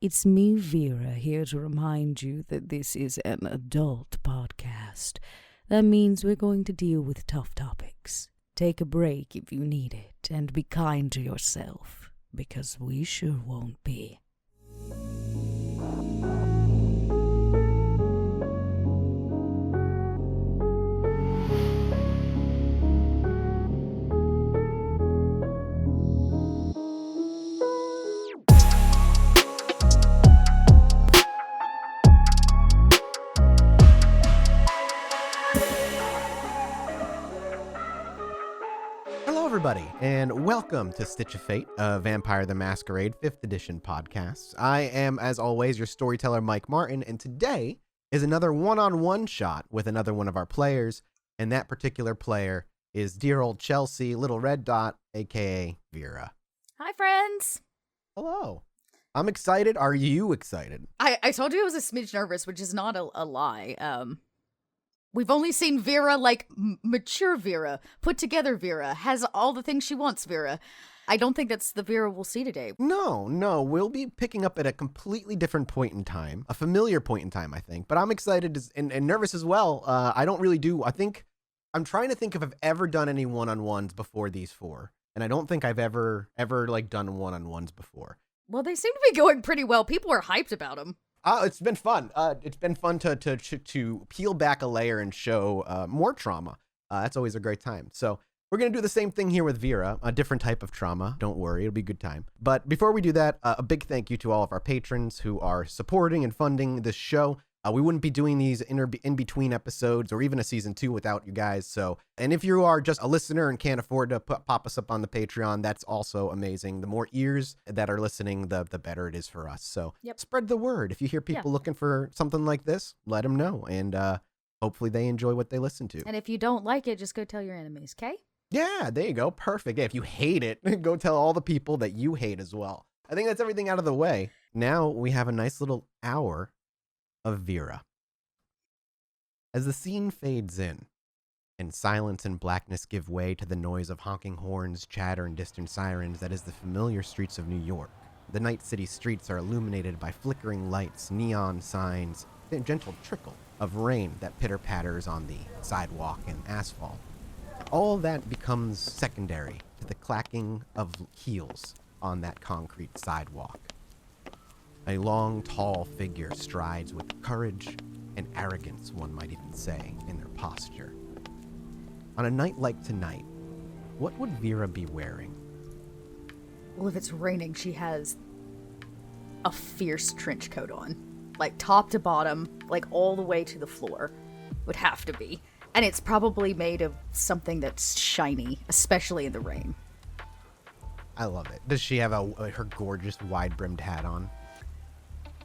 It's me, Vera, here to remind you that this is an adult podcast. That means we're going to deal with tough topics. Take a break if you need it, and be kind to yourself, because we sure won't be. Everybody, and welcome to Stitch of Fate, a Vampire the Masquerade 5th edition podcast. I am, as always, your storyteller, Mike Martin, and today is another one-on-one shot with another one of our players, and that particular player is dear old Chelsea, Little Red Dot, aka Vera. Hi, friends. Hello. I'm excited. Are you excited? I told you I was a smidge nervous, which is not a lie. We've only seen Vera, like, mature Vera, put together Vera, has all the things she wants Vera. I don't think that's the Vera we'll see today. No, we'll be picking up at a completely different point in time, a familiar point in time, I think, but I'm excited and nervous as well. I'm trying to think if I've ever done any one-on-ones before these four, and I don't think I've ever done one-on-ones before. Well, they seem to be going pretty well. People are hyped about them. It's been fun. It's been fun to peel back a layer and show more trauma. That's always a great time. So we're going to do the same thing here with Vera, a different type of trauma. Don't worry, it'll be a good time. But before we do that, a big thank you to all of our patrons who are supporting and funding this show. We wouldn't be doing these in between episodes or even a season 2 without you guys. And if you are just a listener and can't afford to pop us up on the Patreon, that's also amazing. The more ears that are listening, the better it is for us. So Spread the word. If you hear people looking for something like this, let them know. And hopefully they enjoy what they listen to. And if you don't like it, just go tell your enemies, okay? Yeah, there you go. Perfect. Yeah, if you hate it, go tell all the people that you hate as well. I think that's everything out of the way. Now we have a nice little hour of Vera. As the scene fades in, and silence and blackness give way to the noise of honking horns, chatter, and distant sirens that is the familiar streets of New York, the night city streets are illuminated by flickering lights, neon signs, and a gentle trickle of rain that pitter-patters on the sidewalk and asphalt. All that becomes secondary to the clacking of heels on that concrete sidewalk. A long, tall figure strides with courage and arrogance, one might even say, in their posture. On a night like tonight, what would Vera be wearing? Well, if it's raining, she has a fierce trench coat on. Like, top to bottom, like, all the way to the floor. Would have to be. And it's probably made of something that's shiny, especially in the rain. I love it. Does she have her gorgeous wide-brimmed hat on?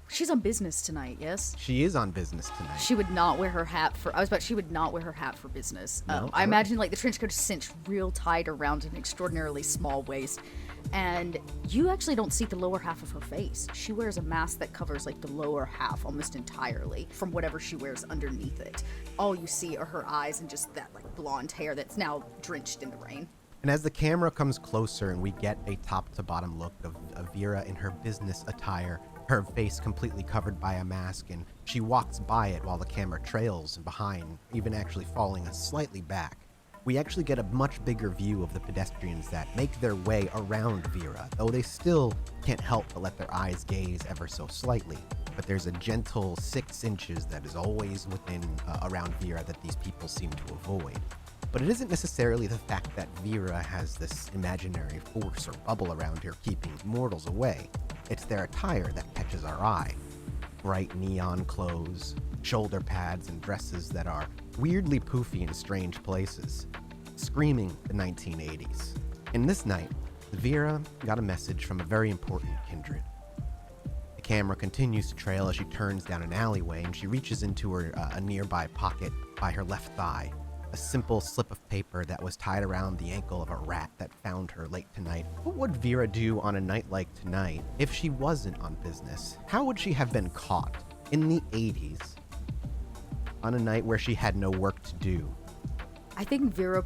She's on business tonight, yes? She is on business tonight. She would not wear her hat for... she would not wear her hat for business. No, I imagine, like, the trench coat is cinched real tight around an extraordinarily small waist. And you actually don't see the lower half of her face. She wears a mask that covers, like, the lower half almost entirely from whatever she wears underneath it. All you see are her eyes and just that, like, blonde hair that's now drenched in the rain. And as the camera comes closer and we get a top-to-bottom look of Vera in her business attire, her face completely covered by a mask, and she walks by it while the camera trails behind, even actually falling slightly back. We actually get a much bigger view of the pedestrians that make their way around Vera, though they still can't help but let their eyes gaze ever so slightly. But there's a gentle 6 inches that is always within around Vera that these people seem to avoid. But it isn't necessarily the fact that Vera has this imaginary force or bubble around her keeping mortals away. It's their attire that catches our eye. Bright neon clothes, shoulder pads, and dresses that are weirdly poofy in strange places, screaming the 1980s. And this night, Vera got a message from a very important kindred. The camera continues to trail as she turns down an alleyway, and she reaches into a nearby pocket by her left thigh. A simple slip of paper that was tied around the ankle of a rat that found her late tonight. What would Vera do on a night like tonight if she wasn't on business? How would she have been caught in the 80s on a night where she had no work to do? I think Vera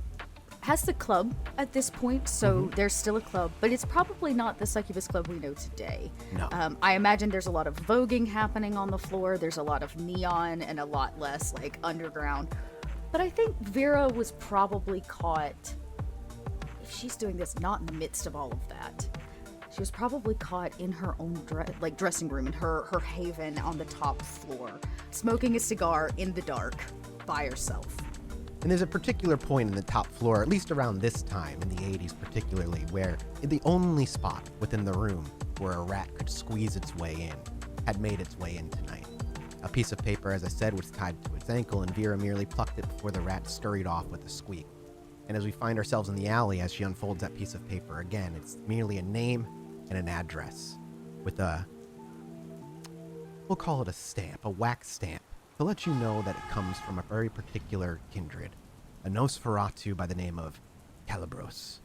has the club at this point, so there's still a club, but it's probably not the succubus club we know today. No. I imagine there's a lot of voguing happening on the floor. There's a lot of neon and a lot less, like, underground. But I think Vera was probably caught, if she's doing this not in the midst of all of that, she was probably caught in her own dressing room, in her haven on the top floor, smoking a cigar in the dark by herself. And there's a particular point in the top floor, at least around this time, in the 80s particularly, where the only spot within the room where a rat could squeeze its way in had made its way in tonight. A piece of paper, as I said, was tied to its ankle, and Vera merely plucked it before the rat scurried off with a squeak. And as we find ourselves in the alley, as she unfolds that piece of paper again, it's merely a name and an address with we'll call it a stamp, a wax stamp, to let you know that it comes from a very particular kindred, a Nosferatu by the name of Calibros.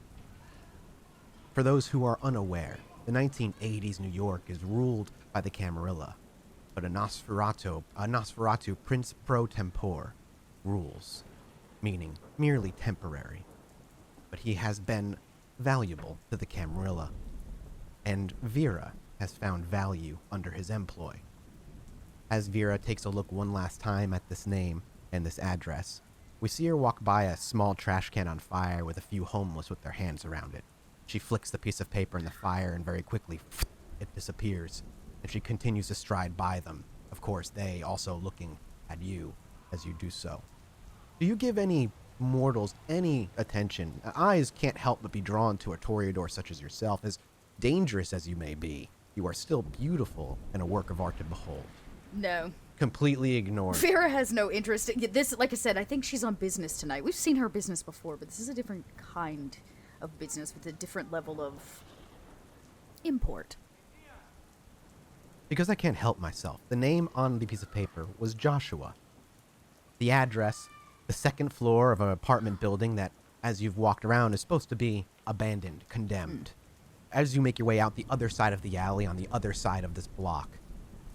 For those who are unaware, the 1980s New York is ruled by the Camarilla, but a Nosferatu Prince Pro Tempore rules, meaning merely temporary. But he has been valuable to the Camarilla, and Vera has found value under his employ. As Vera takes a look one last time at this name and this address, we see her walk by a small trash can on fire with a few homeless with their hands around it. She flicks the piece of paper in the fire and very quickly it disappears, and she continues to stride by them, of course they also looking at you as you do so. Do you give any mortals any attention? Eyes can't help but be drawn to a toreador such as yourself. As dangerous as you may be, you are still beautiful and a work of art to behold. No. Completely ignored. Vera has no interest in this. Like I said, I think she's on business tonight. We've seen her business before, but this is a different kind of business with a different level of import. Because I can't help myself, the name on the piece of paper was Joshua. The address, the second floor of an apartment building that, as you've walked around, is supposed to be abandoned, condemned. As you make your way out the other side of the alley, on the other side of this block,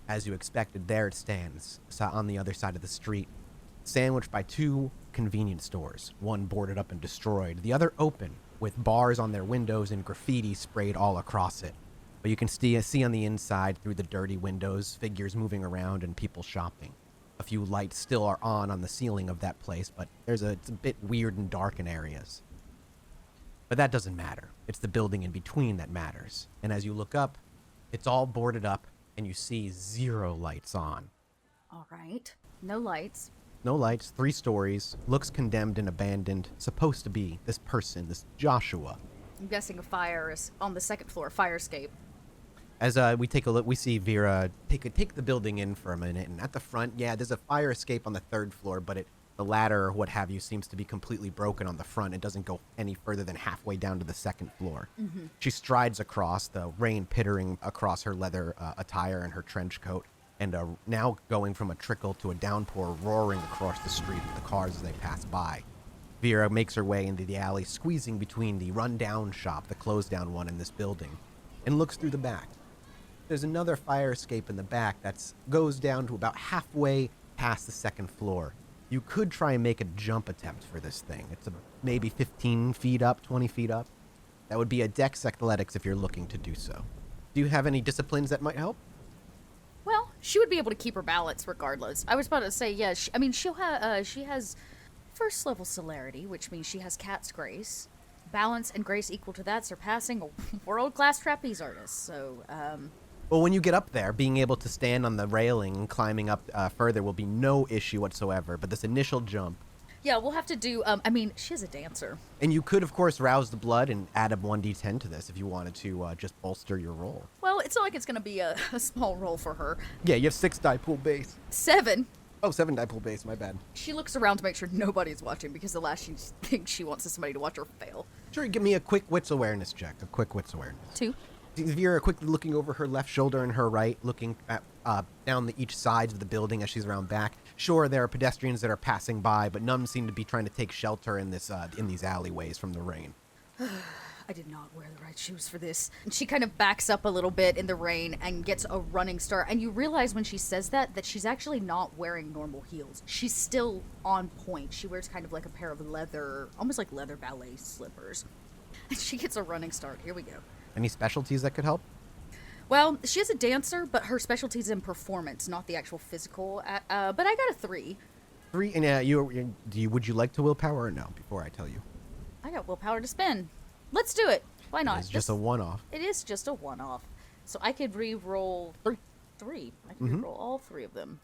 as you expected, there it stands, on the other side of the street, sandwiched by two convenience stores, one boarded up and destroyed, the other open, with bars on their windows and graffiti sprayed all across it. But you can see on the inside, through the dirty windows, figures moving around and people shopping. A few lights still are on the ceiling of that place, but it's a bit weird and dark in areas. But that doesn't matter. It's the building in between that matters. And as you look up, it's all boarded up, and you see 0 lights on. All right. No lights. No lights, 3 stories, looks condemned and abandoned, supposed to be this person, this Joshua. I'm guessing a fire is on the second floor, fire escape. As we take a look, we see Vera take the building in for a minute, and at the front, yeah, there's a fire escape on the 3rd floor, but the ladder or what have you seems to be completely broken on the front. It doesn't go any further than halfway down to the 2nd floor. Mm-hmm. She strides across, the rain pittering across her leather attire and her trench coat, and now going from a trickle to a downpour roaring across the street with the cars as they pass by. Vera makes her way into the alley, squeezing between the run-down shop, the closed-down one in this building, and looks through the back. There's another fire escape in the back that goes down to about halfway past the 2nd floor. You could try and make a jump attempt for this thing. It's maybe 15 feet up, 20 feet up. That would be a dex athletics if you're looking to do so. Do you have any disciplines that might help? Well, she would be able to keep her balance regardless. I was about to say, yeah, she has first level celerity, which means she has cat's grace. Balance and grace equal to that, surpassing a world-class trapeze artist. So, Well, when you get up there, being able to stand on the railing and climbing up further will be no issue whatsoever. But this initial jump... Yeah, we'll have to do... she's a dancer. And you could, of course, rouse the blood and add a 1d10 to this if you wanted to just bolster your roll. Well, it's not like it's going to be a small roll for her. Yeah, you have 6 die pool base. 7. Oh, 7 die pool base, my bad. She looks around to make sure nobody's watching because the last thing she wants is somebody to watch her fail. Sure, give me a quick wits awareness check. A quick wits awareness. 2. Vera quickly looking over her left shoulder and her right, looking at down each sides of the building as she's around back. Sure, there are pedestrians that are passing by, but none seem to be trying to take shelter in these alleyways from the rain. I did not wear the right shoes for this. And she kind of backs up a little bit in the rain and gets a running start. And you realize when she says that she's actually not wearing normal heels. She's still on point. She wears kind of like a pair of leather, almost like leather ballet slippers. And she gets a running start. Here we go. Any specialties that could help? Well, she is a dancer, but her specialty is in performance, not the actual physical. But I got a 3. 3, and would you like to willpower or no, before I tell you? I got willpower to spend. Let's do it. Why not? It's just a one-off. It is just a one-off. So I could re-roll 3. I could re-roll all 3 of them.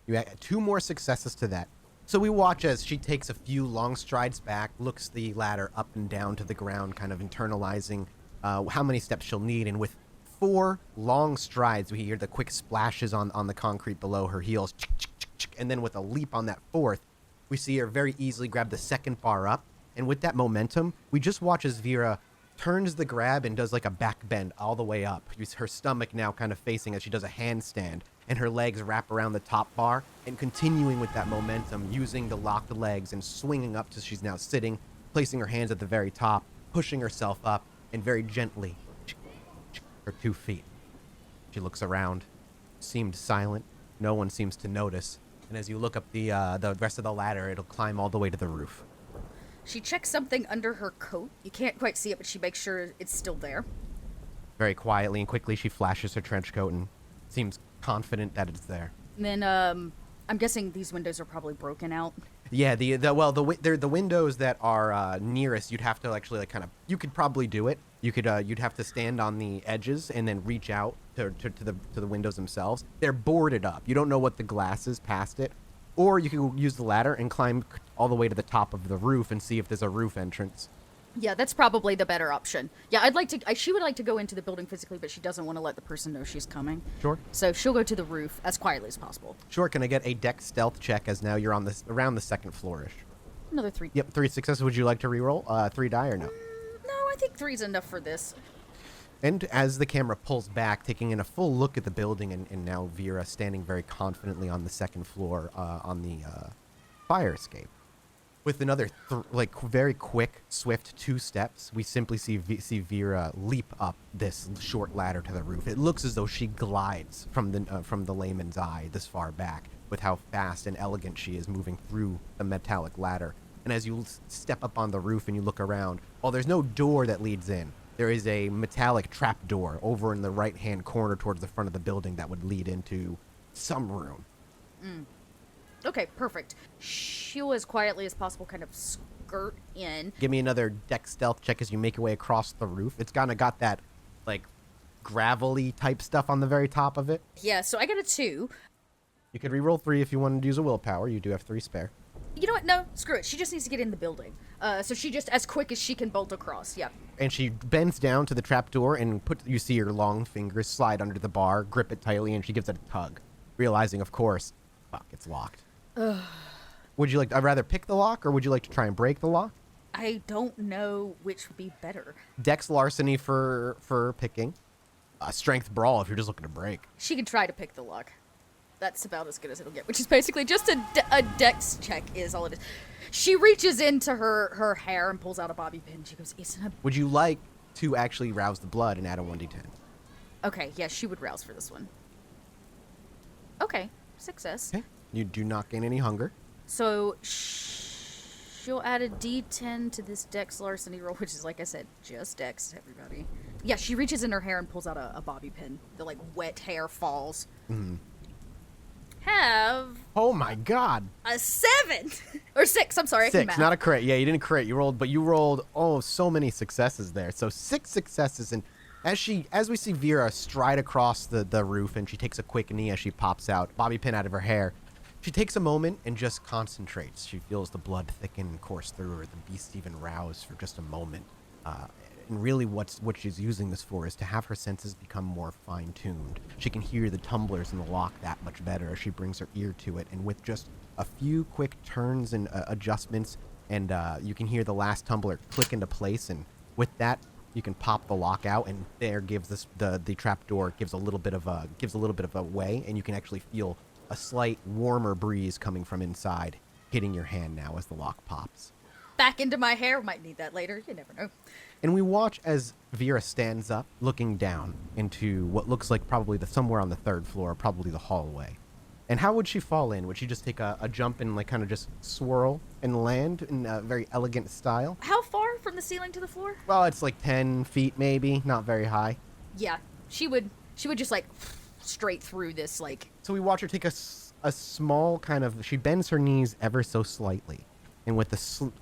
You add 2 more successes to that. So we watch as she takes a few long strides back, looks the ladder up and down to the ground, kind of internalizing how many steps she'll need, and with 4 long strides, we hear the quick splashes on the concrete below her heels, and then with a leap on that 4th, we see her very easily grab the 2nd bar up, and with that momentum, we just watch as Vera turns the grab and does like a back bend all the way up. Her stomach now kind of facing as she does a handstand, and her legs wrap around the top bar, and continuing with that momentum, using the locked legs and swinging up till she's now sitting, placing her hands at the very top, pushing herself up, and very gently, her 2 feet. She looks around, seemed silent. No one seems to notice. And as you look up the rest of the ladder, it'll climb all the way to the roof. She checks something under her coat. You can't quite see it, but she makes sure it's still there. Very quietly and quickly, she flashes her trench coat and seems confident that it's there. And then, I'm guessing these windows are probably broken out. Yeah, the windows that are nearest, you'd have to actually you could probably do it. You could you'd have to stand on the edges and then reach out to the windows themselves. They're boarded up. You don't know what the glass is past it, or you can use the ladder and climb all the way to the top of the roof and see if there's a roof entrance. Yeah, that's probably the better option. Yeah, she would like to go into the building physically, but she doesn't want to let the person know she's coming. Sure. So she'll go to the roof as quietly as possible. Sure. Can I get a dex stealth check as now you're on around the 2nd floor-ish? Another 3. Yep, 3 successes. Would you like to re-roll 3 die or no? No, I think 3's enough for this. And as the camera pulls back, taking in a full look at the building, and now Vera standing very confidently on the 2nd floor on the fire escape. With another, very quick, swift 2 steps, we simply see Vera leap up this short ladder to the roof. It looks as though she glides from the layman's eye this far back, with how fast and elegant she is moving through the metallic ladder. And as you step up on the roof and you look around, while there's no door that leads in, there is a metallic trap door over in the right-hand corner towards the front of the building that would lead into some room. Okay, perfect. She'll, as quietly as possible, kind of skirt in. Give me another dex stealth check as you make your way across the roof. It's kind of got that, gravelly type stuff on the very top of it. Yeah, so I got a 2. You could re-roll 3 if you wanted to use a willpower. You do have 3 spare. You know what? No, screw it. She just needs to get in the building. So she just, as quick as she can, bolt across. Yeah. And she bends down to the trapdoor and you see her long fingers slide under the bar, grip it tightly, and she gives it a tug, realizing, of course, fuck, it's locked. Would you I'd rather pick the lock, or would you like to try and break the lock? I don't know which would be better. Dex larceny for picking. Strength brawl if you're just looking to break. She can try to pick the lock. That's about as good as it'll get, which is basically just a dex check is all it is. She reaches into her hair and pulls out a bobby pin. She goes, "Isn't it?" Would you like to actually rouse the blood and add a 1d10? Okay, yeah, she would rouse for this one. Okay, success. Okay. You do not gain any hunger. So she'll add a d10 to this dex larceny roll, which is, like I said, just dex, everybody. Yeah, she reaches in her hair and pulls out a bobby pin. The, wet hair falls. Mm-hmm. Have... Oh, my God. A 7! Or 6, I'm sorry. 6, not a crit. Yeah, you didn't crit. You rolled, so many successes there. So 6 successes, and as we see Vera stride across the roof, and she takes a quick knee as she pops out, bobby pin out of her hair, she takes a moment and just concentrates. She feels the blood thicken and course through her, the beast even rouse for just a moment. And really what she's using this for is to have her senses become more fine-tuned. She can hear the tumblers in the lock that much better as she brings her ear to it, and with just a few quick turns and adjustments, and you can hear the last tumbler click into place, and with that, you can pop the lock out, and there gives the trap door gives a little bit of a way, and you can actually feel a slight warmer breeze coming from inside, hitting your hand now as the lock pops. back into my hair. Might need that later. You never know. And we watch as Vera stands up, looking down into what looks like probably somewhere on the 3rd floor, probably the hallway. And how would she fall in? Would she just take a jump and like kind of just swirl and land in a very elegant style? How far from the ceiling to the floor? Well, it's like 10 feet maybe, not very high. Yeah, she would just like straight through this like. So we watch her take a small kind of, she bends her knees ever so slightly. And with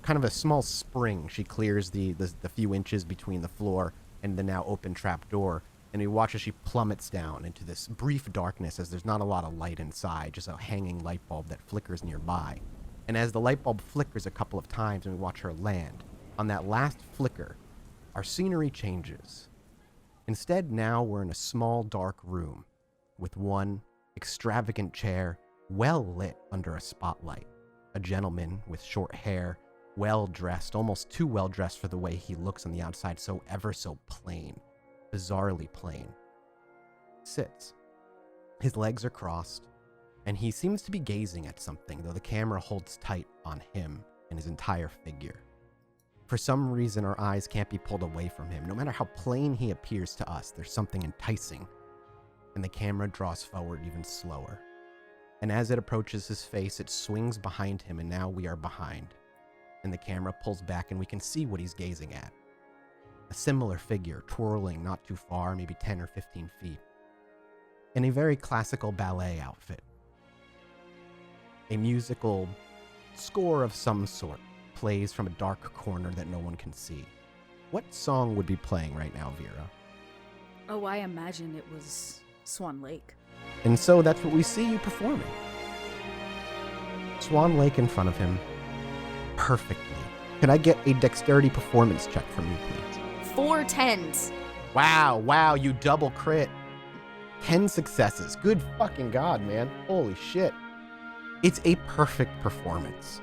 kind of a small spring, she clears the few inches between the floor and the now open trap door. And we watch as she plummets down into this brief darkness as there's not a lot of light inside, just a hanging light bulb that flickers nearby. And as the light bulb flickers a couple of times and we watch her land, on that last flicker, our scenery changes. Instead, now we're in a small dark room with one extravagant chair well lit under a spotlight. A gentleman with short hair, well-dressed, almost too well-dressed for the way he looks on the outside, so ever so plain, bizarrely plain, sits. His legs are crossed, and he seems to be gazing at something, though the camera holds tight on him and his entire figure. For some reason, our eyes can't be pulled away from him. No matter how plain he appears to us, there's something enticing, and the camera draws forward even slower. And as it approaches his face, it swings behind him, and now we are behind. And the camera pulls back, and we can see what he's gazing at. A similar figure, twirling not too far, maybe 10 or 15 feet. In a very classical ballet outfit. A musical score of some sort plays from a dark corner that no one can see. What song would be playing right now, Vera? Oh, I imagine it was Swan Lake. And so that's what we see you performing. Swan Lake in front of him. Perfectly. Could I get a dexterity performance check from you, please? 4 10s. Wow, you double crit. 10 successes. Good fucking God, man. Holy shit. It's a perfect performance.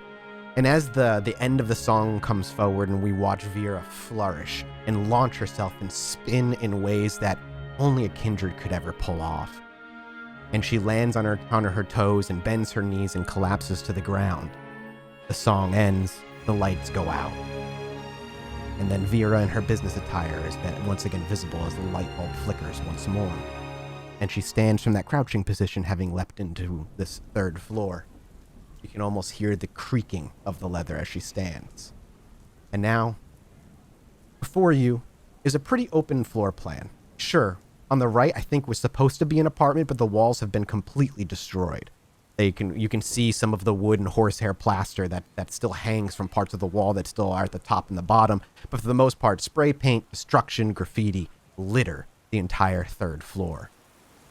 And as the end of the song comes forward and we watch Vera flourish and launch herself and spin in ways that only a kindred could ever pull off. And she lands on her toes and bends her knees and collapses to the ground. The song ends, the lights go out. And then Vera in her business attire is then once again visible as the light bulb flickers once more. And she stands from that crouching position, having leapt into this 3rd floor. You can almost hear the creaking of the leather as she stands. And now, before you is a pretty open floor plan. Sure, on the right, I think was supposed to be an apartment, but the walls have been completely destroyed. You can see some of the wood and horsehair plaster that still hangs from parts of the wall that still are at the top and the bottom. But for the most part, spray paint, destruction, graffiti, litter the entire 3rd floor.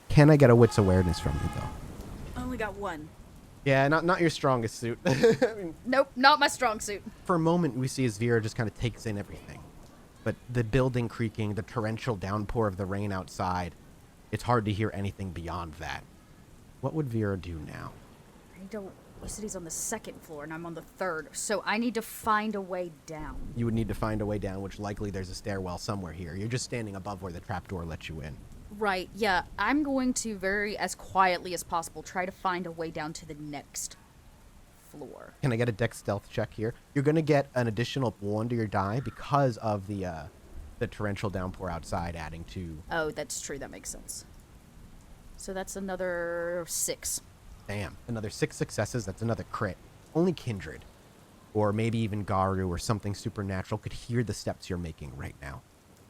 Can I get a wits awareness from you, though? I only got 1. Yeah, not your strongest suit. I mean, Nope, not my strong suit. for a moment, we see as Vera just kind of takes in everything. But the building creaking, the torrential downpour of the rain outside, it's hard to hear anything beyond that. What would Vera do now? You said he's on the 2nd floor and I'm on the 3rd, so I need to find a way down. You would need to find a way down, which likely there's a stairwell somewhere here. You're just standing above where the trapdoor lets you in. Right, yeah. I'm going to as quietly as possible, try to find a way down to the next floor. Can I get a dex stealth check here? You're going to get an additional 1 to your die because of the torrential downpour outside adding to... Oh, that's true. That makes sense. So that's another 6. Damn. Another 6 successes. That's another crit. Only kindred, or maybe even Garu or something supernatural could hear the steps you're making right now.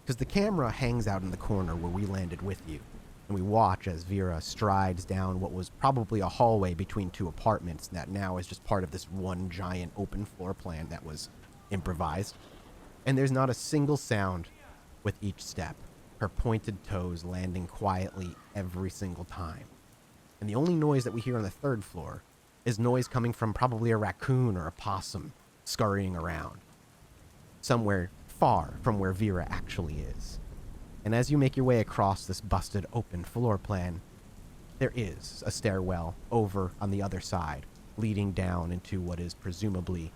Because the camera hangs out in the corner where we landed with you, and we watch as Vera strides down what was probably a hallway between 2 apartments that now is just part of this one giant open floor plan that was improvised. And there's not a single sound with each step, her pointed toes landing quietly every single time. And the only noise that we hear on the 3rd floor is noise coming from probably a raccoon or a possum scurrying around, somewhere far from where Vera actually is. And as you make your way across this busted open floor plan, there is a stairwell over on the other side, leading down into what is presumably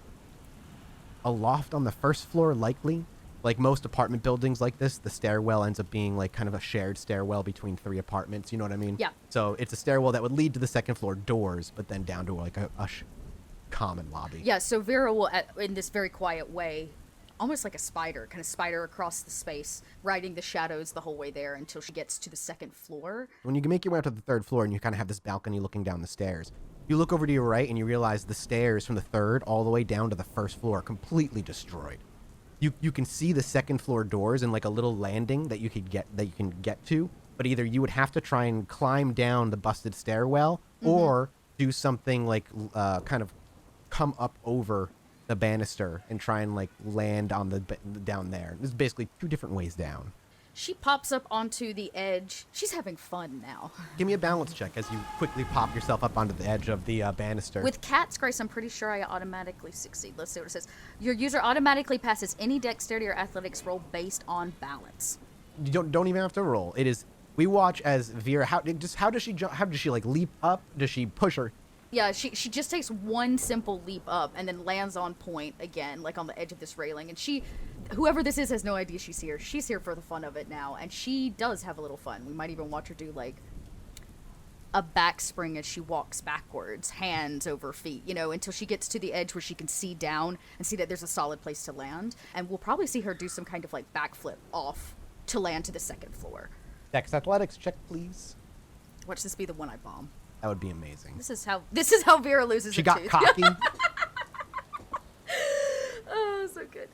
a loft on the 1st floor, likely. Like most apartment buildings like this, the stairwell ends up being like kind of a shared stairwell between 3 apartments, you know what I mean? Yeah. So it's a stairwell that would lead to the 2nd floor doors, but then down to like a common lobby. Yeah, so Vera will, in this very quiet way, almost like a spider, kind of spider across the space, riding the shadows the whole way there until she gets to the second floor. When you make your way out to the third floor and you kind of have this balcony looking down the stairs, you look over to your right and you realize the stairs from the third all the way down to the first floor are completely destroyed. You can see the second floor doors and like a little landing that you can get to, but either you would have to try and climb down the busted stairwell or do something like kind of come up over the banister and try and like land on the down there. There's basically two different ways down. She pops up onto the edge. She's having fun now. Give me a balance check as you quickly pop yourself up onto the edge of the banister. With Cat's Grace, I'm pretty sure I automatically succeed. Let's see what it says. Your user automatically passes any dexterity or athletics roll based on balance. You don't even have to roll. It is. We watch as Vera. How does she jump? How does she like leap up? Does she push her? Yeah, she just takes one simple leap up and then lands on point again, like on the edge of this railing. And whoever this is has no idea she's here. She's here for the fun of it now, and she does have a little fun. We might even watch her do like a back spring as she walks backwards, hands over feet, until she gets to the edge where she can see down and see that there's a solid place to land. And we'll probably see her do some kind of like backflip off to land to the second floor. Dex athletics check, please. Watch this be the one I bomb. That would be amazing. This is how Vera loses. She got tooth. cocky. Oh, so good.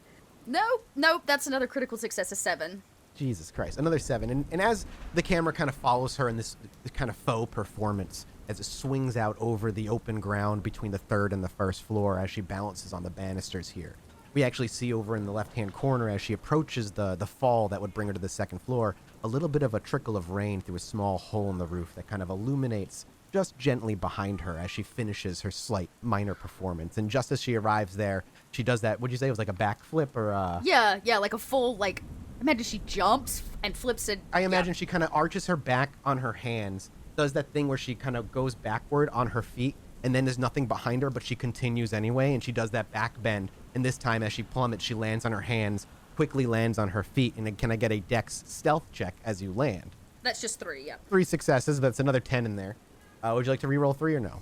Nope. That's another critical success, a 7. Jesus Christ, another 7. And as the camera kind of follows her in this kind of faux performance, as it swings out over the open ground between the third and the first floor, as she balances on the banisters here, we actually see over in the left-hand corner as she approaches the fall that would bring her to the second floor, a little bit of a trickle of rain through a small hole in the roof that kind of illuminates just gently behind her as she finishes her slight minor performance. And just as she arrives there, she does that, would you say it was like a backflip or a... Yeah, like a full, like, imagine she jumps and flips it. I imagine she kind of arches her back on her hands, does that thing where she kind of goes backward on her feet, and then there's nothing behind her, but she continues anyway, and she does that back bend. And this time, as she plummets, she lands on her hands, quickly lands on her feet, and then can I get a dex stealth check as you land? That's just 3, yeah. 3 successes, that's another 10 in there. Would you like to re-roll 3 or no?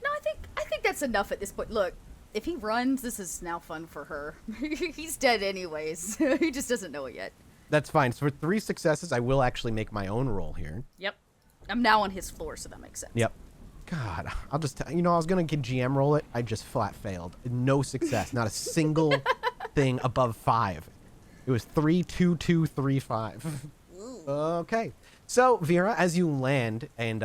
No, I think that's enough at this point. Look, if he runs, this is now fun for her. He's dead anyways. He just doesn't know it yet. That's fine. So for 3 successes, I will actually make my own roll here. Yep. I'm now on his floor, so that makes sense. Yep. God, I'll just I was going to GM roll it. I just flat failed. No success. Not a single thing above 5. It was 3, 2, 2, 3, 5. Okay. So, Vera, as you land and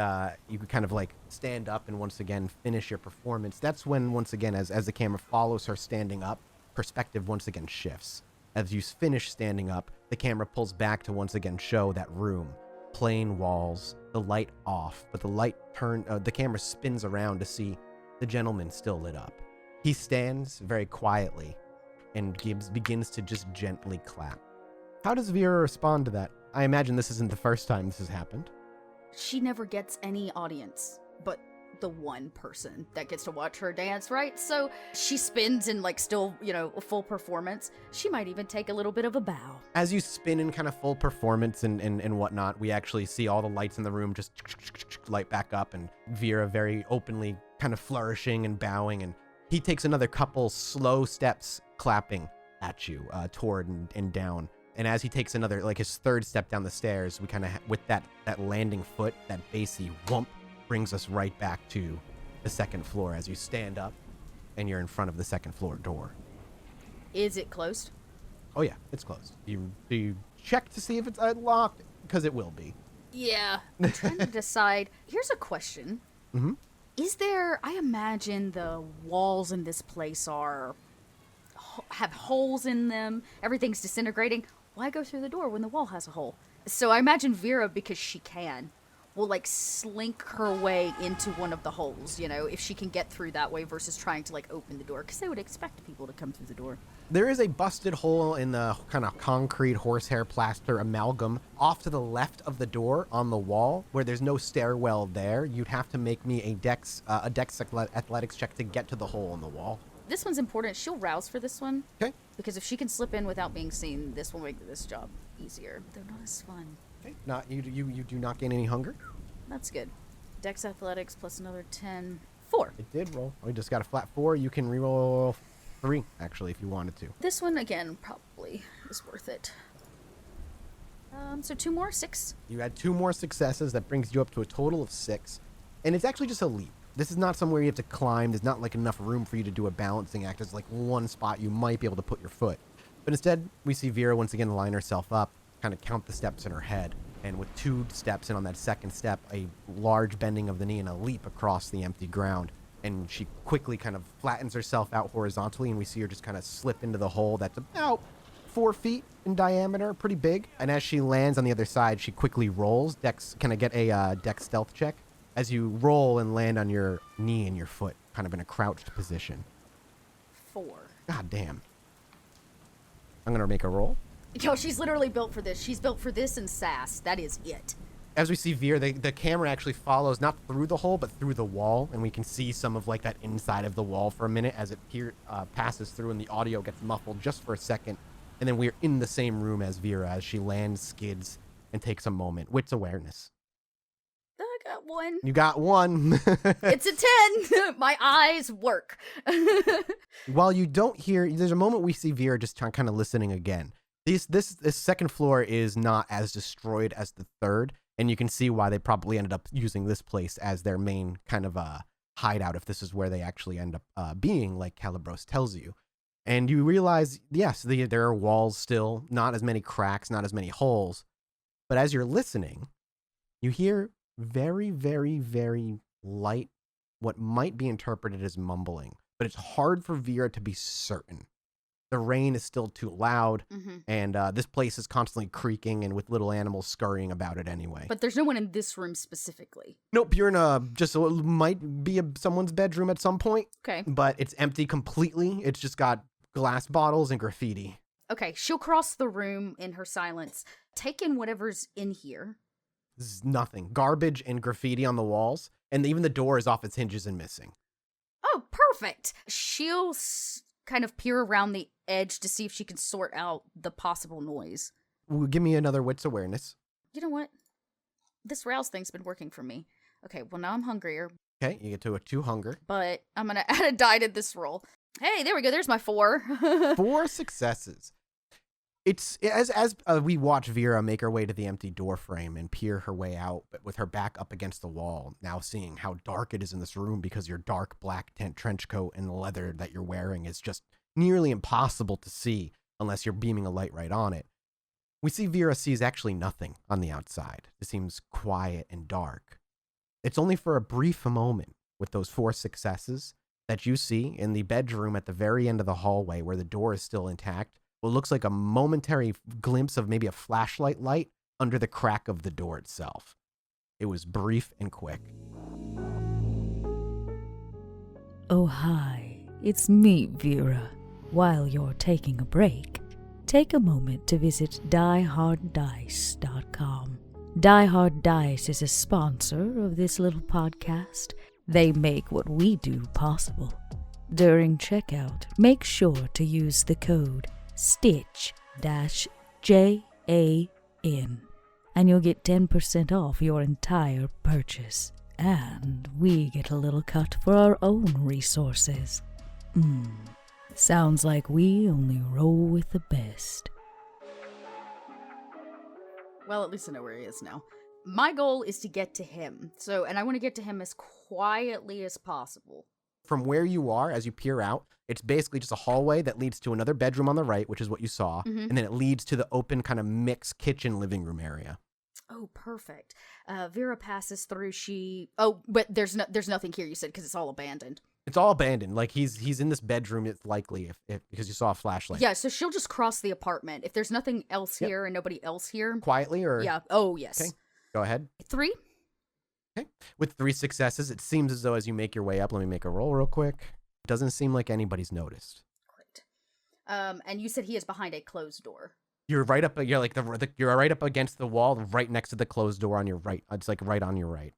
you kind of like stand up and once again finish your performance, that's when once again, as the camera follows her standing up, perspective once again shifts. As you finish standing up, the camera pulls back to once again show that room. Plain walls, the light off, but the camera spins around to see the gentleman still lit up. He stands very quietly and begins to just gently clap. How does Vera respond to that? I imagine this isn't the first time this has happened. She never gets any audience, but the one person that gets to watch her dance, right? So she spins in like still, a full performance. She might even take a little bit of a bow. As you spin in kind of full performance and whatnot, we actually see all the lights in the room just light back up and Vera very openly kind of flourishing and bowing. And he takes another couple slow steps clapping at you toward and down. And as he takes another, like his third step down the stairs, we kind of, with that landing foot, that bassy whump, brings us right back to the second floor as you stand up and you're in front of the second floor door. Is it closed? Oh yeah, it's closed. Do you check to see if it's locked? Because it will be. Yeah. I'm trying to decide. Here's a question. Mm-hmm. Is there, I imagine the walls in this place have holes in them. Everything's disintegrating. Why go through the door when the wall has a hole? So I imagine Vera, because she can, will like slink her way into one of the holes, if she can get through that way versus trying to like open the door, because they would expect people to come through the door. There is a busted hole in the kind of concrete horsehair plaster amalgam off to the left of the door on the wall where there's no stairwell there. You'd have to make me a dex athletics check to get to the hole in the wall. This one's important. She'll rouse for this one. Okay. Because if she can slip in without being seen, this will make this job easier. They're not as fun. Okay. You do not gain any hunger. That's good. Dex athletics plus another 10. 4. It did roll. We just got a flat 4. You can reroll 3, actually, if you wanted to. This one, again, probably is worth it. So 2 more, 6. You had 2 more successes. That brings you up to a total of 6. And it's actually just a leap. This is not somewhere you have to climb. There's not like enough room for you to do a balancing act. There's like one spot you might be able to put your foot. But instead, we see Vera once again line herself up, kind of count the steps in her head. And with 2 steps in on that second step, a large bending of the knee and a leap across the empty ground. And she quickly kind of flattens herself out horizontally, and we see her just kind of slip into the hole that's about 4 feet in diameter, pretty big. And as she lands on the other side, she quickly rolls. Dex, can I get a Dex stealth check? As you roll and land on your knee and your foot, kind of in a crouched position. 4. God damn. I'm going to make a roll. Yo, she's literally built for this. She's built for this and sass. That is it. As we see Vera, the camera actually follows not through the hole, but through the wall. And we can see some of like that inside of the wall for a minute as it passes through and the audio gets muffled just for a second. And then we're in the same room as Vera as she lands, skids, and takes a moment. Wits awareness. I got 1. You got 1. It's a 10. My eyes work. While you don't hear, there's a moment we see Vera just kind of listening again. This second floor is not as destroyed as the third, and you can see why they probably ended up using this place as their main kind of hideout if this is where they actually end up being, like Calibros tells you. And you realize, yes, there are walls still, not as many cracks, not as many holes. But as you're listening, you hear very, very, very light, what might be interpreted as mumbling. But it's hard for Vera to be certain. The rain is still too loud, and this place is constantly creaking and with little animals scurrying about it anyway. But there's no one in this room specifically. Nope, you're in might be someone's bedroom at some point. Okay. But it's empty completely. It's just got glass bottles and graffiti. Okay, she'll cross the room in her silence, take in whatever's in here. This is nothing. Garbage and graffiti on the walls, and even the door is off its hinges and missing. Oh, perfect. She'll kind of peer around the edge to see if she can sort out the possible noise. Give me another wits awareness. You know what? This rouse thing's been working for me. Okay, well now I'm hungrier. Okay, you get to a 2 hunger. But I'm gonna add a die to this roll. Hey, there we go. There's my 4. 4 successes. It's as we watch Vera make her way to the empty door frame and peer her way out, but with her back up against the wall, now seeing how dark it is in this room because your dark black trench coat and the leather that you're wearing is just nearly impossible to see unless you're beaming a light right on it. We see Vera sees actually nothing on the outside. It seems quiet and dark. It's only for a brief moment with those 4 successes that you see in the bedroom at the very end of the hallway where the door is still intact. What looks like a momentary glimpse of maybe a flashlight light under the crack of the door itself. It was brief and quick. Oh, hi. It's me, Vera. While you're taking a break, take a moment to visit dieharddice.com. Die Hard Dice is a sponsor of this little podcast. They make what we do possible. During checkout, make sure to use the code STITCH-JAN, and you'll get 10% off your entire purchase. And we get a little cut for our own resources. Sounds like we only roll with the best. Well, at least I know where he is now. My goal is to get to him. And I want to get to him as quietly as possible. From where you are, as you peer out, it's basically just a hallway that leads to another bedroom on the right, which is what you saw, and then it leads to the open kind of mixed kitchen living room area. Oh, perfect. Vera passes through. But there's nothing here. You said because it's all abandoned. It's all abandoned. Like he's in this bedroom. It's likely if because you saw a flashlight. Yeah. So she'll just cross the apartment if there's nothing else here and nobody else here. Quietly or yeah. Oh yes. Okay. Go ahead. 3. Okay. With 3 successes, it seems as though as you make your way up, let me make a roll real quick. It doesn't seem like anybody's noticed. Great. And you said he is behind a closed door. You're right up. You're like you're right up against the wall, right next to the closed door on your right. It's like right on your right.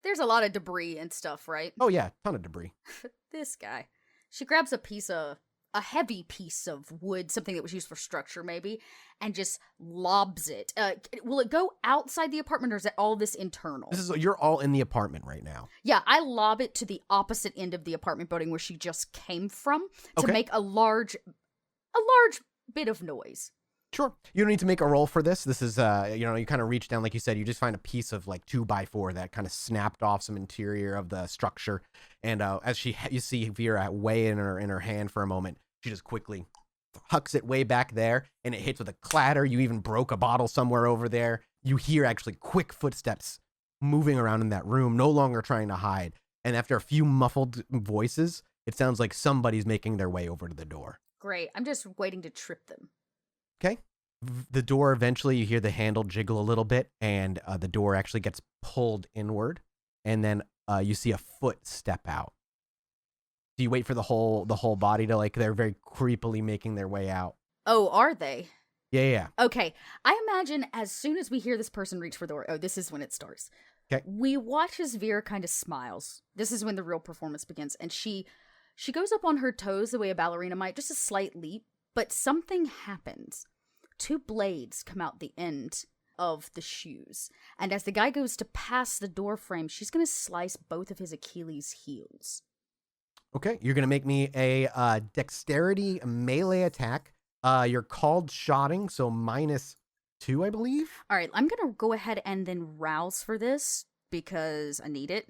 There's a lot of debris and stuff, right? Oh yeah, ton of debris. This guy. She grabs a piece of a heavy piece of wood, something that was used for structure maybe, and just lobs it. Will it go outside the apartment, or is it all this internal? You're all in the apartment right now. Yeah, I lob it to the opposite end of the apartment building where she just came from to Okay. make a large bit of noise. Sure. You don't need to make a roll for this. This is, you kind of reach down, like you said, you just find a piece of like 2x4 that kind of snapped off some interior of the structure. And as you see Vera weigh in her hand for a moment, she just quickly hucks it way back there, and it hits with a clatter. You even broke a bottle somewhere over there. You hear actually quick footsteps moving around in that room, no longer trying to hide. And after a few muffled voices, it sounds like somebody's making their way over to the door. Great. I'm just waiting to trip them. Okay. The door, eventually you hear the handle jiggle a little bit, and the door actually gets pulled inward, and then you see a foot step out. Do you wait for the whole body to, like, they're very creepily making their way out? Oh, are they? Yeah. Okay. I imagine as soon as we hear this person reach for the door, oh, this is when it starts. Okay. We watch as Vera kind of smiles. This is when the real performance begins, and she goes up on her toes the way a ballerina might, just a slight leap, but something happens. 2 blades come out the end of the shoes, and as the guy goes to pass the door frame, she's going to slice both of his Achilles heels. Okay, you're going to make me a dexterity melee attack. You're called shotting, so -2, I believe. All right, I'm going to go ahead and then rouse for this because I need it.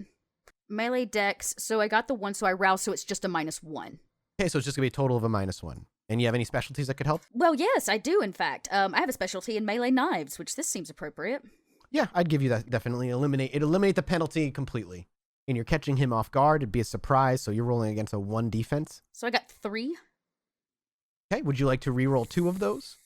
Melee dex, so I got the 1, so I rouse, so it's just a -1. Okay, so it's just going to be a total of a -1. And you have any specialties that could help? Well, yes, I do, in fact. I have a specialty in melee knives, which this seems appropriate. Yeah, I'd give you that. Definitely eliminate the penalty completely. And you're catching him off guard. It'd be a surprise, so you're rolling against a 1 defense. So I got 3. Okay, would you like to re-roll 2 of those?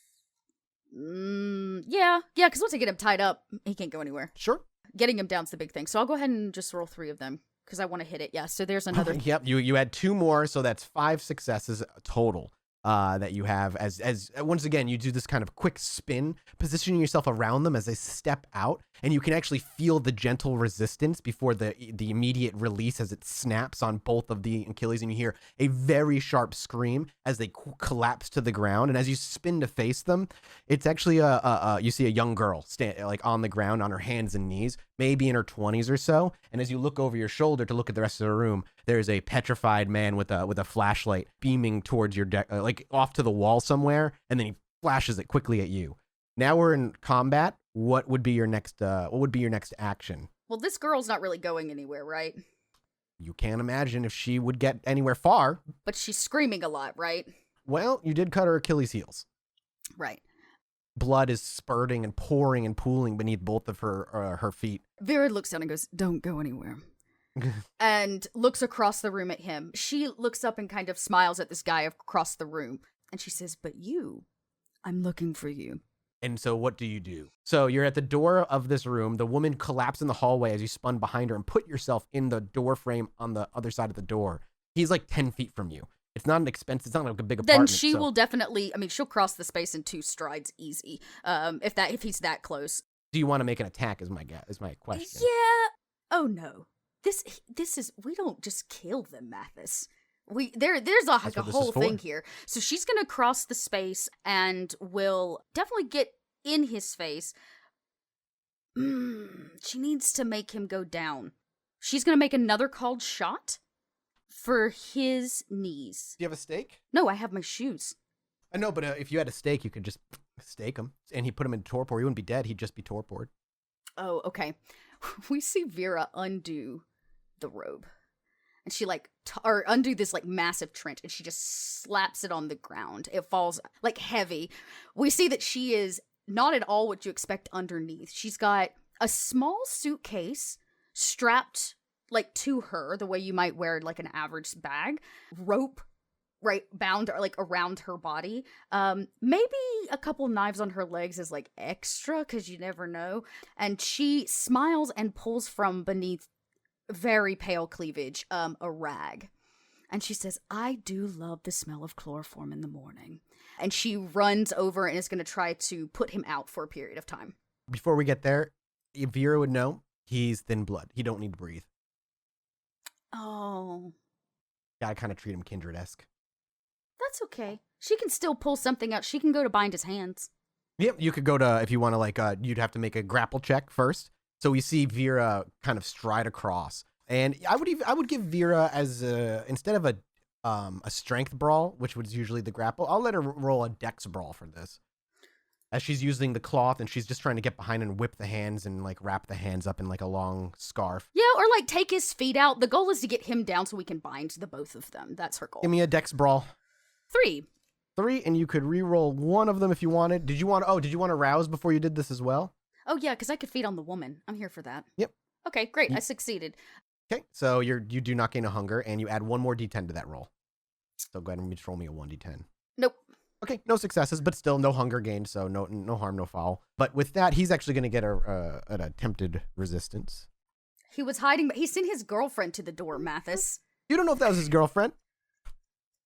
Yeah, because once I get him tied up, he can't go anywhere. Sure. Getting him down's the big thing. So I'll go ahead and just roll 3 of them, because I want to hit it. Yeah, so there's another. Yep, you had 2 more, so that's 5 successes total. That you have as once again you do this kind of quick spin, positioning yourself around them as they step out, and you can actually feel the gentle resistance before the immediate release as it snaps on both of the Achilles, and you hear a very sharp scream as they collapse to the ground. And as you spin to face them, it's actually you see a young girl like on the ground on her hands and knees, maybe in her 20s or so. And as you look over your shoulder to look at the rest of the room, there's a petrified man with a flashlight beaming towards your deck, like off to the wall somewhere, and then he flashes it quickly at you. Now we're in combat. What would be your next action? Well, this girl's not really going anywhere, right? You can't imagine if she would get anywhere far. But she's screaming a lot, right? Well, you did cut her Achilles heels. Right. Blood is spurting and pouring and pooling beneath both of her feet. Vera looks down and goes, "Don't go anywhere." And looks across the room at him. She looks up and kind of smiles at this guy across the room. And she says, "But you, I'm looking for you." And so what do you do? So you're at the door of this room. The woman collapsed in the hallway as you spun behind her and put yourself in the door frame on the other side of the door. He's like 10 feet from you. It's not an expensive, it's not like a big apartment. Then she will definitely, she'll cross the space in 2 strides easy. If he's that close. Do you want to make an attack is my question. Yeah. Oh no. This is, we don't just kill them, Mathas. There's a whole thing here. So she's gonna cross the space and will definitely get in his face. She needs to make him go down. She's gonna make another called shot for his knees. Do you have a stake? No, I have my shoes. I know, but if you had a stake, you could just stake him, and he put him in torpor. He wouldn't be dead. He'd just be torpored. Oh, okay. We see Vera undo the robe. And she undo this massive trench, and she just slaps it on the ground. It falls heavy. We see that she is not at all what you expect underneath. She's got a small suitcase strapped to her, the way you might wear an average bag. Rope bound around her body. Maybe a couple knives on her legs is extra, because you never know. And she smiles and pulls from beneath very pale cleavage a rag. And she says, "I do love the smell of chloroform in the morning." And she runs over and is going to try to put him out for a period of time. Before we get there, Vera would know he's thin blood. He don't need to breathe. Oh. Gotta kind of treat him kindred-esque. That's okay. She can still pull something out. She can go to bind his hands. Yep, you could go to, if you want to, like, you'd have to make a grapple check first. So we see Vera kind of stride across. And I would give Vera as, instead of a strength brawl, which was usually the grapple, I'll let her roll a dex brawl for this. As she's using the cloth and she's just trying to get behind and whip the hands and like wrap the hands up in like a long scarf. Yeah, or like take his feet out. The goal is to get him down so we can bind the both of them. That's her goal. Give me a dex brawl. 3. 3, and you could re-roll one of them if you wanted. Did you want to rouse before you did this as well? Oh yeah, because I could feed on the woman. I'm here for that. Yep. Okay, great. I succeeded. Okay, so you do not gain a hunger, and you add one more d10 to that roll. So go ahead and just roll me a 1d10. Nope. Okay, no successes, but still no hunger gained, so no harm, no foul. But with that, he's actually going to get an attempted resistance. He was hiding, but he sent his girlfriend to the door, Mathas. You don't know if that was his girlfriend.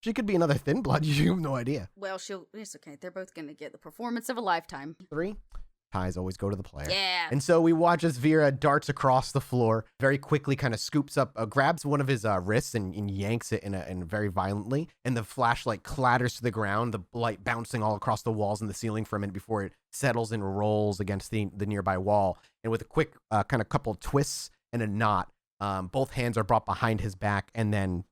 She could be another thin blood. You have no idea. Well, it's okay. They're both going to get the performance of a lifetime. 3. Ties always go to the player. Yeah. And so we watch as Vera darts across the floor, very quickly kind of scoops up, grabs one of his wrists and yanks it in very violently. And the flashlight clatters to the ground, the light bouncing all across the walls and the ceiling for a minute before it settles and rolls against the nearby wall. And with a quick kind of couple twists and a knot, both hands are brought behind his back and then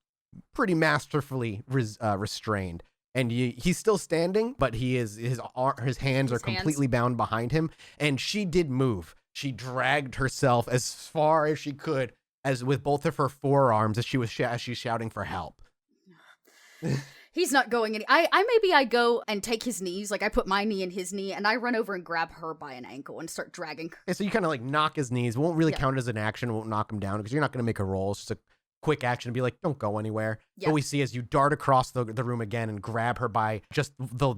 pretty masterfully restrained. And he's still standing, but his hands are completely bound behind him. And she did move. She dragged herself as far as she could, as with both of her forearms, as she's shouting for help. He's not going any. I go and take his knees, like I put my knee in his knee, and I run over and grab her by an ankle and start dragging her. Okay, so you kind of like knock his knees. It won't really count as an action. It wwon't knock him down because you're not going to make a roll. It's just a quick action to be like, don't go anywhere. Yeah. What we see is you dart across the room again and grab her by just the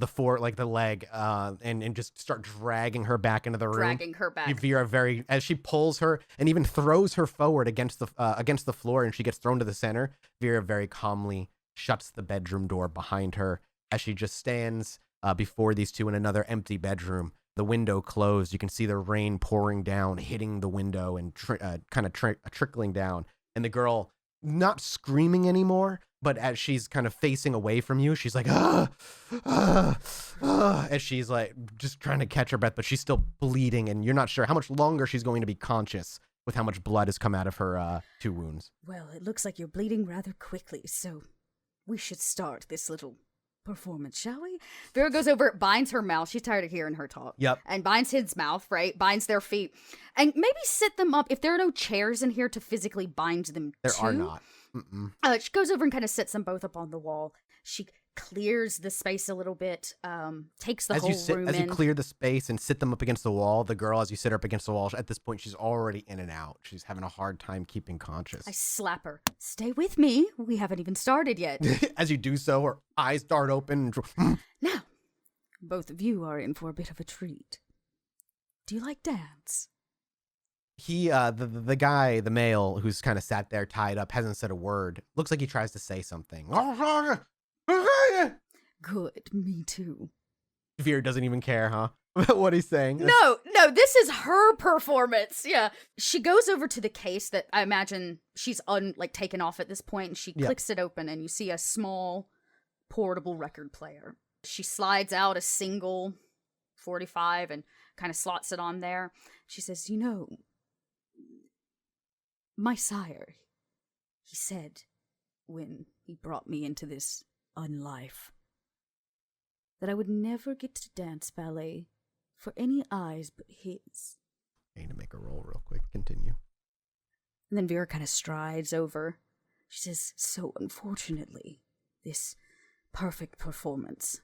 leg, and just start dragging her back into the room. Dragging her back. Vera as she pulls her and even throws her forward against the floor, and she gets thrown to the center. Vera very calmly shuts the bedroom door behind her as she just stands before these two in another empty bedroom. The window closed. You can see the rain pouring down, hitting the window and trickling down. And the girl, not screaming anymore, but as she's kind of facing away from you, she's like, as she's like just trying to catch her breath, but she's still bleeding, and you're not sure how much longer she's going to be conscious with how much blood has come out of her 2 wounds. Well, it looks like you're bleeding rather quickly, so we should start this little performance, shall we? Vera goes over, binds her mouth. She's tired of hearing her talk. Yep. And binds his mouth, right? Binds their feet. And maybe sit them up. If there are no chairs in here to physically bind them There are not. She goes over and kind of sits them both up on the wall. She clears the space a little bit, takes the whole room in. As you clear the space and sit them up against the wall, the girl, as you sit her up against the wall, at this point, she's already in and out. She's having a hard time keeping conscious. I slap her. Stay with me. We haven't even started yet. As you do so, her eyes dart open. Now, both of you are in for a bit of a treat. Do you like dance? He, the guy, the male, who's kind of sat there tied up, hasn't said a word. Looks like he tries to say something. Good, me too. Vera doesn't even care, huh? What he's saying. No, this is her performance. Yeah. She goes over to the case that I imagine she's taken off at this point, and she clicks it open, and you see a small portable record player. She slides out a single 45 and kind of slots it on there. She says, my sire, he said when he brought me into this unlife, that I would never get to dance ballet for any eyes but his. I need to make a roll real quick. Continue. And then Vera kind of strides over. She says, so unfortunately, this perfect performance.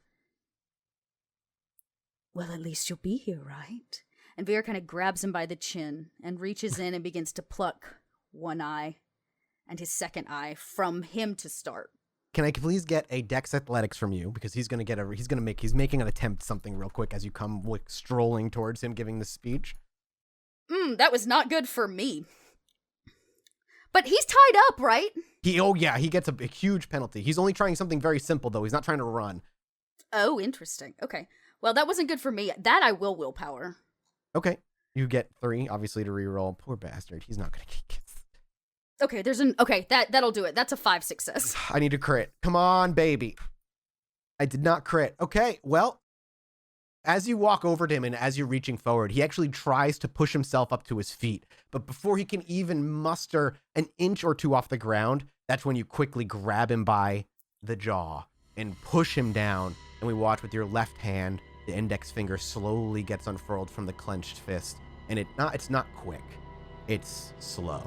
Well, at least you'll be here, right? And Vera kind of grabs him by the chin and reaches in and begins to pluck one eye and his second eye from him to start. Can I please get a Dex Athletics from you? Because he's making an attempt something real quick as you come strolling towards him giving the speech. That was not good for me. But he's tied up, right? He gets a huge penalty. He's only trying something very simple, though. He's not trying to run. Oh, interesting. Okay. Well, that wasn't good for me. That I will willpower. Okay. You get 3, obviously, to reroll. Poor bastard. He's not going to get. Okay, that'll do it. That's a 5 success. I need to crit. Come on, baby. I did not crit. Okay, well, as you walk over to him and as you're reaching forward, he actually tries to push himself up to his feet. But before he can even muster an inch or two off the ground, that's when you quickly grab him by the jaw and push him down. And we watch with your left hand, the index finger slowly gets unfurled from the clenched fist. And it's not quick. It's slow.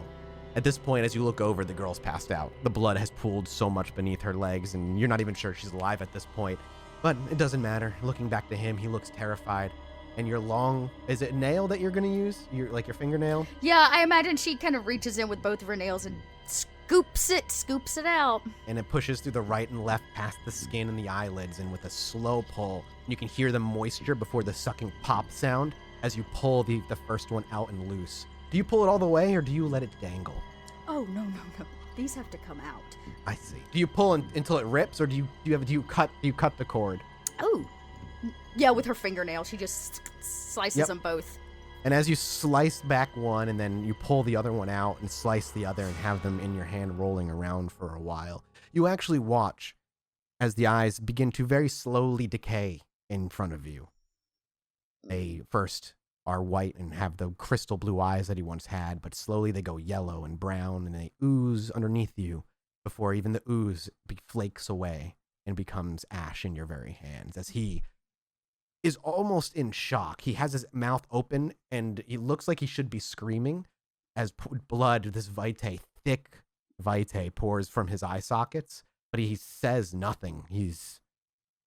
At this point, as you look over, the girl's passed out. The blood has pooled so much beneath her legs, and you're not even sure she's alive at this point. But it doesn't matter. Looking back to him, he looks terrified. And your long, is it nail that you're going to use? Your fingernail? Yeah, I imagine she kind of reaches in with both of her nails and scoops it out. And it pushes through the right and left past the skin and the eyelids. And with a slow pull, you can hear the moisture before the sucking pop sound as you pull the first one out and loose. Do you pull it all the way or do you let it dangle? Oh, no. These have to come out. I see. Do you pull until it rips, or do you cut the cord? Oh, yeah, with her fingernail, she just slices them both. And as you slice back one, and then you pull the other one out and slice the other, and have them in your hand rolling around for a while, you actually watch as the eyes begin to very slowly decay in front of you. They first are white and have the crystal blue eyes that he once had, but slowly they go yellow and brown, and they ooze underneath you before even the ooze flakes away and becomes ash in your very hands, as he is almost in shock. He has his mouth open, and he looks like he should be screaming as blood, this thick vitae, pours from his eye sockets, but he says nothing. He's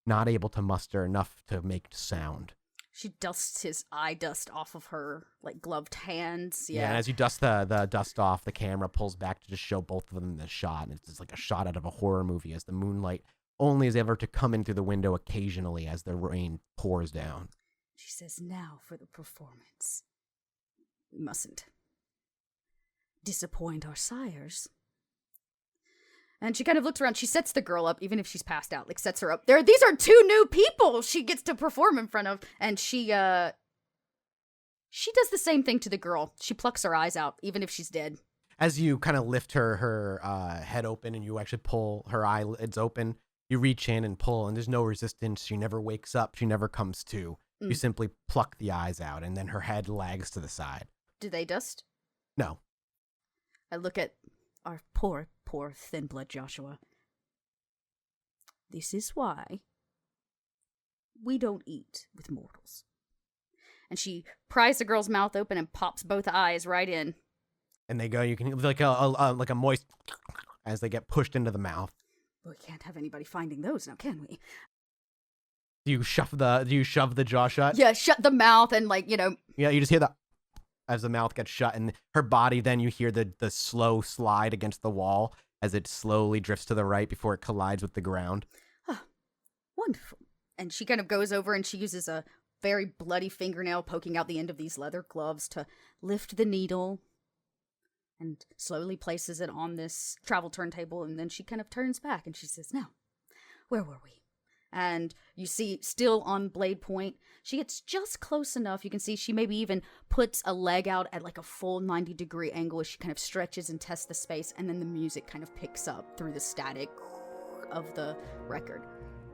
not able to muster enough to make sound. She dusts his eye dust off of her, gloved hands. Yeah, and as you dust the dust off, the camera pulls back to just show both of them in the shot. And it's just like a shot out of a horror movie as the moonlight only is ever to come in through the window occasionally as the rain pours down. She says, now for the performance. We mustn't disappoint our sires. And she kind of looks around. She sets the girl up, even if she's passed out. Sets her up. These are two new people she gets to perform in front of. And she does the same thing to the girl. She plucks her eyes out, even if she's dead. As you kind of lift her head open and you actually pull her eyelids open, you reach in and pull, and there's no resistance. She never wakes up. She never comes to. You simply pluck the eyes out, and then her head lags to the side. Do they dust? No. I look at our poor thin blood Joshua. This is why we don't eat with mortals. And she pries the girl's mouth open and pops both eyes right in. And they go, you can like a moist as they get pushed into the mouth. We can't have anybody finding those now, can we? Do you shove the jaw shut? Yeah, shut the mouth and Yeah, you just hear the as the mouth gets shut, and her body, then you hear the slow slide against the wall as it slowly drifts to the right before it collides with the ground. Oh, wonderful. And she kind of goes over and she uses a very bloody fingernail poking out the end of these leather gloves to lift the needle and slowly places it on this travel turntable, and then she kind of turns back and she says, now, where were we? And you see, still on blade point, she gets just close enough. You can see she maybe even puts a leg out at a full 90-degree angle as she kind of stretches and tests the space, and then the music kind of picks up through the static of the record.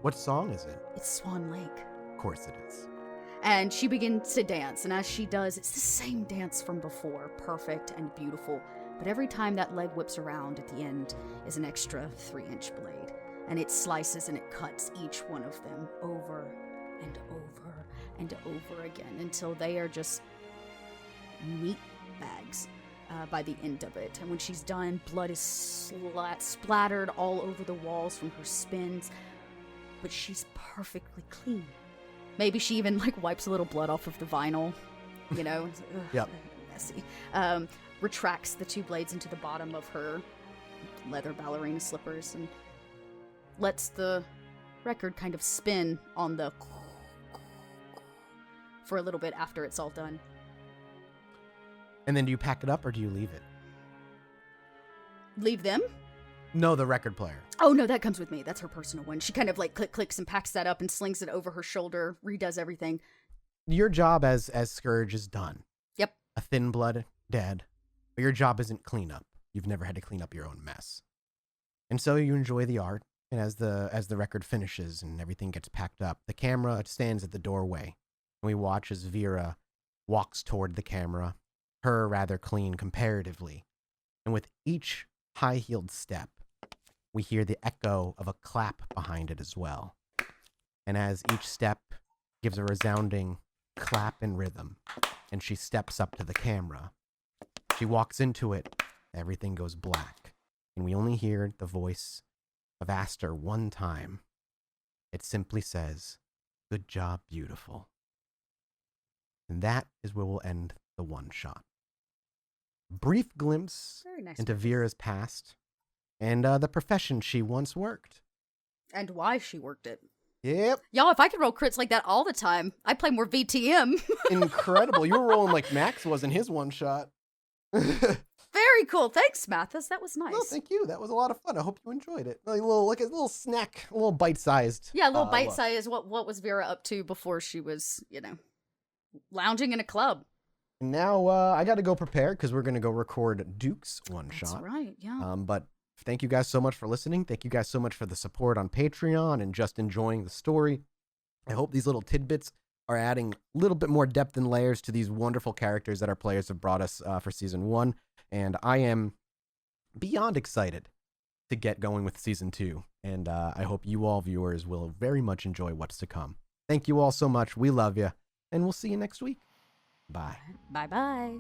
What song is it? It's Swan Lake. Of course it is. And she begins to dance, and as she does, it's the same dance from before, perfect and beautiful. But every time that leg whips around at the end is an extra 3-inch blade. And it slices and it cuts each one of them over and over and over again until they are just meat bags by the end of it. And when she's done, blood is splattered all over the walls from her spins, but she's perfectly clean. Maybe she even wipes a little blood off of the vinyl, Yep. Messy. Retracts the 2 blades into the bottom of her leather ballerina slippers and lets the record kind of spin on the for a little bit after it's all done. And then do you pack it up or do you leave it? Leave them? No, the record player. Oh, no, that comes with me. That's her personal one. She kind of clicks and packs that up and slings it over her shoulder, redoes everything. Your job as Scourge is done. Yep. A thin blood, dead. But your job isn't cleanup. You've never had to clean up your own mess. And so you enjoy the art. And as the record finishes and everything gets packed up, the camera stands at the doorway. And we watch as Vera walks toward the camera, her rather clean comparatively. And with each high-heeled step, we hear the echo of a clap behind it as well. And as each step gives a resounding clap in rhythm, and she steps up to the camera, she walks into it, everything goes black, and we only hear the voice of Aster one time. It simply says, "Good job, beautiful." And that is where we'll end the one-shot. Brief glimpse into Vera's past and the profession she once worked. And why she worked it. Yep. Y'all, if I could roll crits like that all the time, I'd play more VTM. Incredible. You were rolling like Max was in his one-shot. Very cool. Thanks, Mathas. That was nice. No, thank you. That was a lot of fun. I hope you enjoyed it. Like a little snack, a little bite-sized. Yeah, a little bite-sized. What was Vera up to before she was, lounging in a club? And now I got to go prepare because we're going to go record Duke's one-shot. That's right, yeah. But thank you guys so much for listening. Thank you guys so much for the support on Patreon and just enjoying the story. I hope these little tidbits are adding a little bit more depth and layers to these wonderful characters that our players have brought us for Season 1. And I am beyond excited to get going with Season 2. And I hope you all viewers will very much enjoy what's to come. Thank you all so much. We love you. And we'll see you next week. Bye. Bye-bye.